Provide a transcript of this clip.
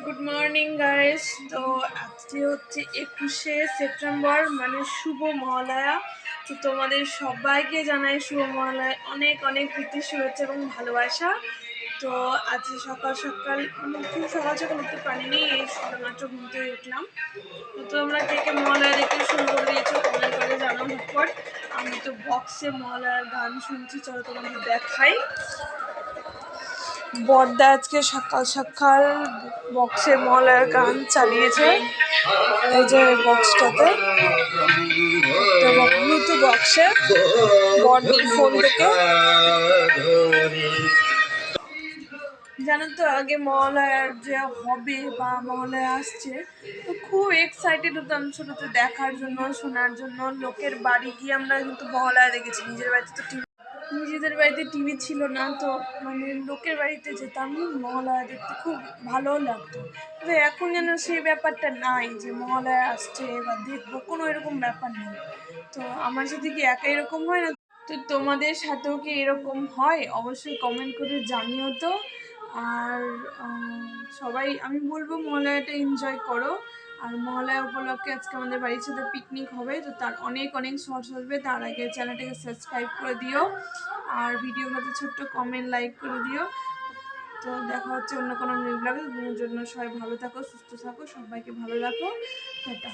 Good morning guys. তো আজকে হচ্ছে 21শে সেপ্টেম্বর, মানে শুভ মহালয়া। তো তোমাদের সবাইকে জানাই শুভ মহালয়া অনেক অনেক প্রীতি, শুভেচ্ছা এবং ভালোবাসা। তো আজকে সকাল সকাল খুব সকাল সকাল উঠতে পারিনি, এই সবেমাত্র ঘুম থেকে উঠলাম। তো তোমরা কে কে মহালয়া দেখতে শুরু করে দিয়েছো কমেন্ট করে জানাও ঝটপট। আমি তো বক্সে মহালয়ার গান শুনছি, চলো তোমাদের দেখাই। বড়দা আজকে সকাল সকাল বক্সে মলার গান চালিয়েছে। এই যে বক্সটাতে ব্লুটুথ বক্সে বড়দির ফোন থেকে। জানো তো আগে মহালয়ার যে হবে বা মহালয়া আসছে, তো খুব এক্সাইটেড হতাম ছোটোতে দেখার জন্য, শোনার জন্য। লোকের বাড়ি গিয়ে আমরা কিন্তু মহালয়া দেখেছি, নিজেদের বাড়িতে টিভি ছিল না, তো মানে লোকের বাড়িতে যেতাম মহালয়া দেখতে, খুব ভালো লাগতো। তো এখন যেন সেই ব্যাপারটা নাই যে মহালয়া আসছে বা দেখবো, কোনো এরকম ব্যাপার নেই। তো আমার সাথে কি একা এরকম হয় না? তো তোমাদের সাথেও কি এরকম হয়? অবশ্যই কমেন্ট করে জানিও তো। আর সবাই আমি বলবো মহালয়াটা এনজয় করো। আর মহালয়া উপলক্ষে আজকে আমাদের বাড়ির সাথে পিকনিক হবে, তো তার অনেক অনেক শর্টস আসবে। তার আগে চ্যানেলটাকে সাবস্ক্রাইব করে দিও, আর ভিডিওগুলোতে ছোট্ট কমেন্ট লাইক করে দিও। তো দেখা হচ্ছে অন্য কোনো নিউ ব্লগে। তোমার জন্য সবাই ভালো থাকো, সুস্থ থাকো, সবাইকে ভালো রাখো। টাটা।